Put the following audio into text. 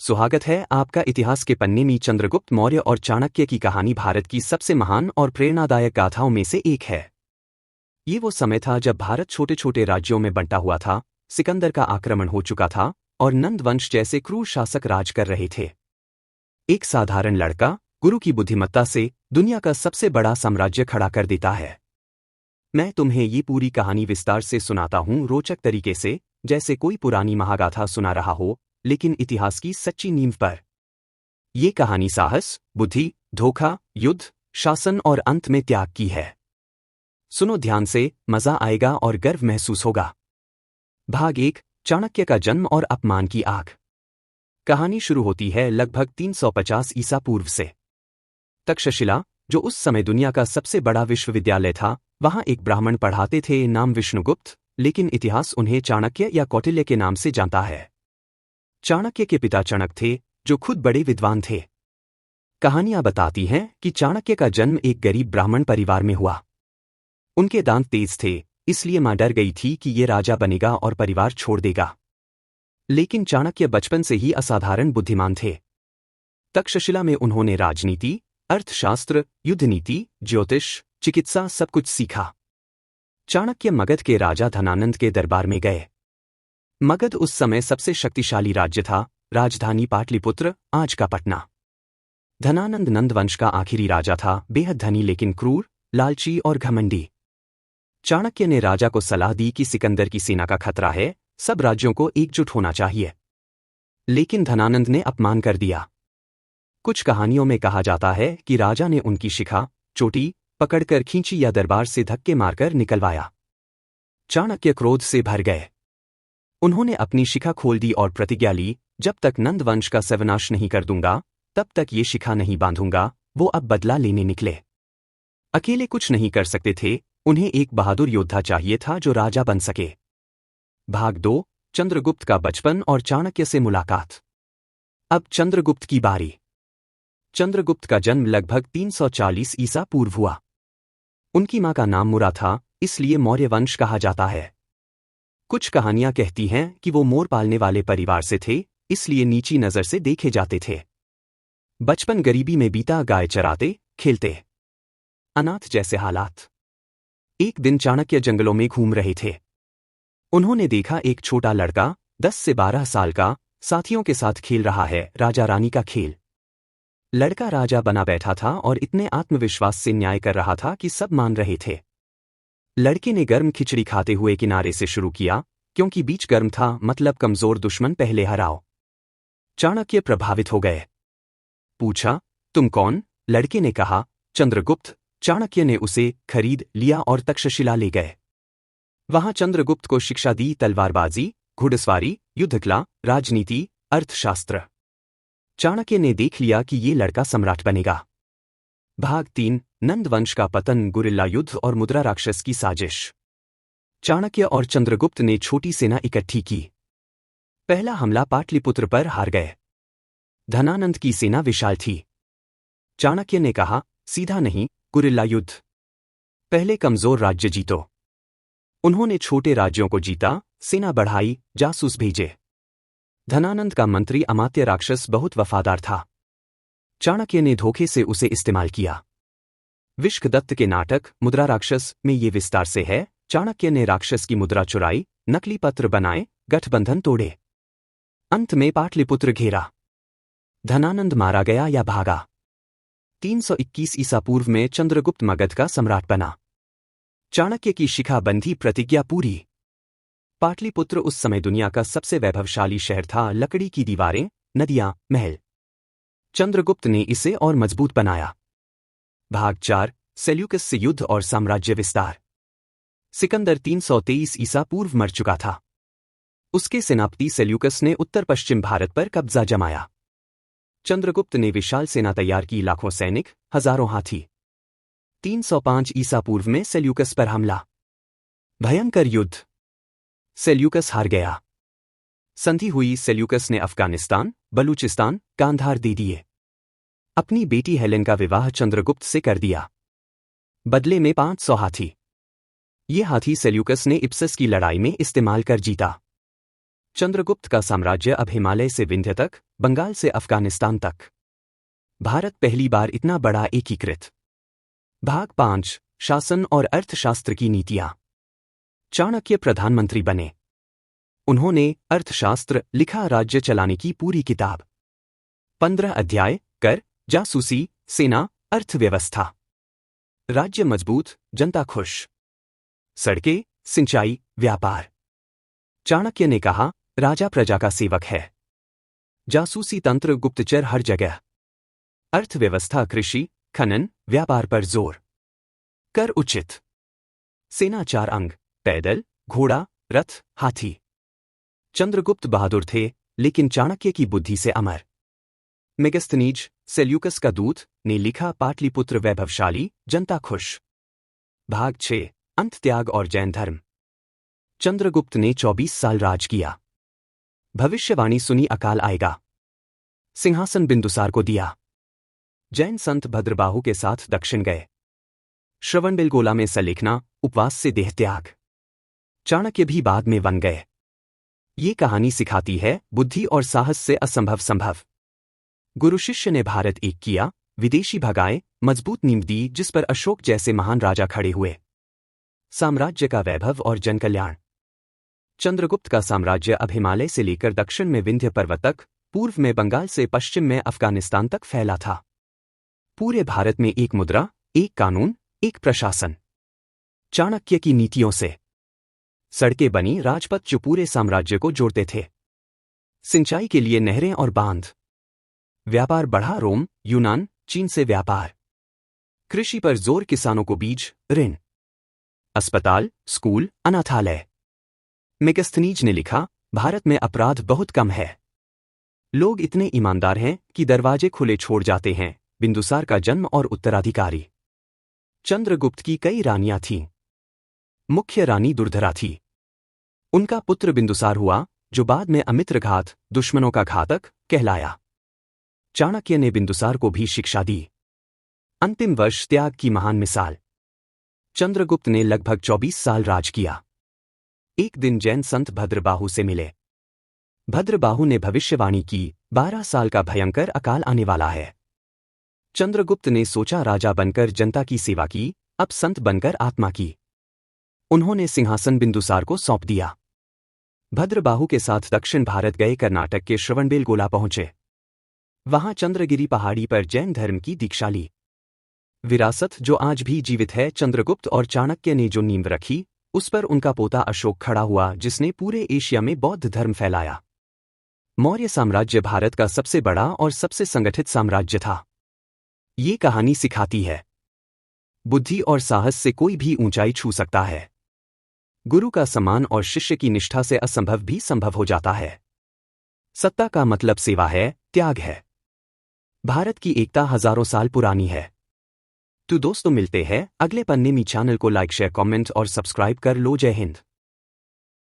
स्वागत है आपका इतिहास के पन्ने में। चंद्रगुप्त मौर्य और चाणक्य की कहानी भारत की सबसे महान और प्रेरणादायक गाथाओं में से एक है। ये वो समय था जब भारत छोटे छोटे राज्यों में बंटा हुआ था, सिकंदर का आक्रमण हो चुका था और नंद वंश जैसे क्रूर शासक राज कर रहे थे। एक साधारण लड़का गुरु की बुद्धिमत्ता से दुनिया का सबसे बड़ा साम्राज्य खड़ा कर देता है। मैं तुम्हें ये पूरी कहानी विस्तार से सुनाता हूँ, रोचक तरीके से, जैसे कोई पुरानी महागाथा सुना रहा हो, लेकिन इतिहास की सच्ची नींव पर। ये कहानी साहस, बुद्धि, धोखा, युद्ध, शासन और अंत में त्याग की है। सुनो ध्यान से, मजा आएगा और गर्व महसूस होगा। भाग 1, चाणक्य का जन्म और अपमान की आग। कहानी शुरू होती है लगभग 350 ईसा पूर्व से। तक्षशिला, जो उस समय दुनिया का सबसे बड़ा विश्वविद्यालय था, वहां एक ब्राह्मण पढ़ाते थे, नाम विष्णुगुप्त, लेकिन इतिहास उन्हें चाणक्य या कौटिल्य के नाम से जानता है। चाणक्य के पिता चाणक्य थे, जो खुद बड़े विद्वान थे। कहानियां बताती हैं कि चाणक्य का जन्म एक गरीब ब्राह्मण परिवार में हुआ। उनके दांत तेज थे, इसलिए मां डर गई थी कि ये राजा बनेगा और परिवार छोड़ देगा। लेकिन चाणक्य बचपन से ही असाधारण बुद्धिमान थे। तक्षशिला में उन्होंने राजनीति, अर्थशास्त्र, युद्ध नीति, ज्योतिष, चिकित्सा सब कुछ सीखा। चाणक्य मगध के राजा धनानंद के दरबार में गए। मगध उस समय सबसे शक्तिशाली राज्य था, राजधानी पाटलिपुत्र, आज का पटना। धनानंद नंदवंश का आखिरी राजा था, बेहद धनी लेकिन क्रूर, लालची और घमंडी। चाणक्य ने राजा को सलाह दी कि सिकंदर की सेना का खतरा है, सब राज्यों को एकजुट होना चाहिए। लेकिन धनानंद ने अपमान कर दिया। कुछ कहानियों में कहा जाता है कि राजा ने उनकी शिखा, चोटी, पकड़कर खींची या दरबार से धक्के मारकर निकलवाया। चाणक्य क्रोध से भर गए। उन्होंने अपनी शिखा खोल दी और प्रतिज्ञा ली, जब तक नंदवंश का सर्वनाश नहीं कर दूंगा, तब तक ये शिखा नहीं बांधूंगा। वो अब बदला लेने निकले। अकेले कुछ नहीं कर सकते थे, उन्हें एक बहादुर योद्धा चाहिए था जो राजा बन सके। भाग 2, चंद्रगुप्त का बचपन और चाणक्य से मुलाकात। अब चंद्रगुप्त की बारी। चंद्रगुप्त का जन्म लगभग 340 ईसा पूर्व हुआ। उनकी मां का नाम मुरा था, इसलिए मौर्य वंश कहा जाता है। कुछ कहानियां कहती हैं कि वो मोर पालने वाले परिवार से थे, इसलिए नीची नजर से देखे जाते थे। बचपन गरीबी में बीता, गाय चराते, खेलते, अनाथ जैसे हालात। एक दिन चाणक्य जंगलों में घूम रहे थे। उन्होंने देखा एक छोटा लड़का 10 से 12 साल का साथियों के साथ खेल रहा है, राजा रानी का खेल। लड़का राजा बना बैठा था और इतने आत्मविश्वास से न्याय कर रहा था कि सब मान रहे थे। लड़के ने गर्म खिचड़ी खाते हुए किनारे से शुरू किया, क्योंकि बीच गर्म था, मतलब कमजोर दुश्मन पहले हराओ। चाणक्य प्रभावित हो गए। पूछा, तुम कौन? लड़के ने कहा, चंद्रगुप्त। चाणक्य ने उसे खरीद लिया और तक्षशिला ले गए। वहां चंद्रगुप्त को शिक्षा दी, तलवारबाजी, घुड़सवारी, युद्धकला, राजनीति, अर्थशास्त्र। चाणक्य ने देख लिया कि ये लड़का सम्राट बनेगा। भाग 3, नंदवंश का पतन, गुरिल्ला युद्ध और मुद्रा राक्षस की साजिश। चाणक्य और चंद्रगुप्त ने छोटी सेना इकट्ठी की। पहला हमला पाटलिपुत्र पर हार गए। धनानंद की सेना विशाल थी। चाणक्य ने कहा, सीधा नहीं, गुरिल्ला युद्ध। पहले कमजोर राज्य जीतो। उन्होंने छोटे राज्यों को जीता, सेना बढ़ाई, जासूस भेजे। धनानंद का मंत्री अमात्य राक्षस बहुत वफादार था। चाणक्य ने धोखे से उसे इस्तेमाल किया। विष्णुदत्त के नाटक मुद्रा राक्षस में ये विस्तार से है। चाणक्य ने राक्षस की मुद्रा चुराई, नकली पत्र बनाए, गठबंधन तोड़े। अंत में पाटलिपुत्र घेरा। धनानंद मारा गया या भागा। 321 ईसा पूर्व में चंद्रगुप्त मगध का सम्राट बना। चाणक्य की शिखाबंदी प्रतिज्ञा पूरी। पाटलिपुत्र उस समय दुनिया का सबसे वैभवशाली शहर था, लकड़ी की दीवारें, नदियां, महल। चंद्रगुप्त ने इसे और मजबूत बनाया। भाग 4, सेल्यूकस से युद्ध और साम्राज्य विस्तार। सिकंदर 323 ईसा पूर्व मर चुका था। उसके सेनापति सेल्यूकस ने उत्तर पश्चिम भारत पर कब्जा जमाया। चंद्रगुप्त ने विशाल सेना तैयार की, लाखों सैनिक, हजारों हाथी। 305 ईसा पूर्व में सेल्यूकस पर हमला। भयंकर युद्ध। सेल्यूकस हार गया। संधि हुई, सेल्यूकस ने अफगानिस्तान, बलूचिस्तान, गांधार दे दिए। अपनी बेटी हेलेन का विवाह चंद्रगुप्त से कर दिया। बदले में 500 हाथी। ये हाथी सेल्यूकस ने इप्सस की लड़ाई में इस्तेमाल कर जीता। चंद्रगुप्त का साम्राज्य अब हिमालय से विंध्य तक, बंगाल से अफगानिस्तान तक। भारत पहली बार इतना बड़ा एकीकृत। भाग 5, शासन और अर्थशास्त्र की नीतियां। चाणक्य प्रधानमंत्री बने। उन्होंने अर्थशास्त्र लिखा, राज्य चलाने की पूरी किताब। 15 अध्याय, कर, जासूसी, सेना, अर्थव्यवस्था। राज्य मजबूत, जनता खुश। सड़कें, सिंचाई, व्यापार। चाणक्य ने कहा, राजा प्रजा का सेवक है। जासूसी तंत्र, गुप्तचर हर जगह। अर्थव्यवस्था, कृषि, खनन, व्यापार पर जोर। कर उचित। सेना 4 अंग, पैदल, घोड़ा, रथ, हाथी। चंद्रगुप्त बहादुर थे, लेकिन चाणक्य की बुद्धि से अमर। मेगस्थनीज, सेल्यूकस का दूत, ने लिखा, पाटलिपुत्र वैभवशाली, जनता खुश। भाग 6, अंत, त्याग और जैन धर्म। चंद्रगुप्त ने 24 साल राज किया। भविष्यवाणी सुनी, अकाल आएगा। सिंहासन बिंदुसार को दिया। जैन संत भद्रबाहु के साथ दक्षिण गए। श्रवणबेलगोला में सलेखना, उपवास से देह त्याग। चाणक्य भी बाद में वन गए। ये कहानी सिखाती है, बुद्धि और साहस से असंभव संभव। गुरु शिष्य ने भारत एक किया, विदेशी भगाए, मजबूत नींव दी जिस पर अशोक जैसे महान राजा खड़े हुए। साम्राज्य का वैभव और जनकल्याण। चंद्रगुप्त का साम्राज्य अब हिमालय से लेकर दक्षिण में विंध्य पर्वत तक, पूर्व में बंगाल से पश्चिम में अफगानिस्तान तक फैला था। पूरे भारत में एक मुद्रा, एक कानून, एक प्रशासन। चाणक्य की नीतियों से सड़कें बनी, राजपथ जो पूरे साम्राज्य को जोड़ते थे। सिंचाई के लिए नहरें और बांध। व्यापार बढ़ा, रोम, यूनान, चीन से व्यापार। कृषि पर जोर, किसानों को बीज, ऋण। अस्पताल, स्कूल, अनाथालय। मेगस्थनीज ने लिखा, भारत में अपराध बहुत कम है। लोग इतने ईमानदार हैं कि दरवाजे खुले छोड़ जाते हैं। बिंदुसार का जन्म और उत्तराधिकारी। चंद्रगुप्त की कई रानियां थीं। मुख्य रानी दुर्धरा थी। उनका पुत्र बिंदुसार हुआ, जो बाद में अमित्रघात, दुश्मनों का घातक, कहलाया। चाणक्य ने बिंदुसार को भी शिक्षा दी। अंतिम वर्ष, त्याग की महान मिसाल। चंद्रगुप्त ने लगभग 24 साल राज किया। एक दिन जैन संत भद्रबाहु से मिले। भद्रबाहु ने भविष्यवाणी की, 12 साल का भयंकर अकाल आने वाला है। चंद्रगुप्त ने सोचा, राजा बनकर जनता की सेवा की, अब संत बनकर आत्मा की। उन्होंने सिंहासन बिंदुसार को सौंप दिया। भद्रबाहु के साथ दक्षिण भारत गए, कर्नाटक के श्रवणबेलगोला पहुंचे। वहां चंद्रगिरी पहाड़ी पर जैन धर्म की दीक्षा ली। विरासत जो आज भी जीवित है। चंद्रगुप्त और चाणक्य ने जो नींव रखी, उस पर उनका पोता अशोक खड़ा हुआ, जिसने पूरे एशिया में बौद्ध धर्म फैलाया। मौर्य साम्राज्य भारत का सबसे बड़ा और सबसे संगठित साम्राज्य था। ये कहानी सिखाती है, बुद्धि और साहस से कोई भी ऊंचाई छू सकता है। गुरु का सम्मान और शिष्य की निष्ठा से असंभव भी संभव हो जाता है। सत्ता का मतलब सेवा है, त्याग है। भारत की एकता हजारों साल पुरानी है। तो दोस्तों, मिलते हैं अगले पन्ने में। चैनल को लाइक, शेयर, कमेंट और सब्सक्राइब कर लो। जय हिंद।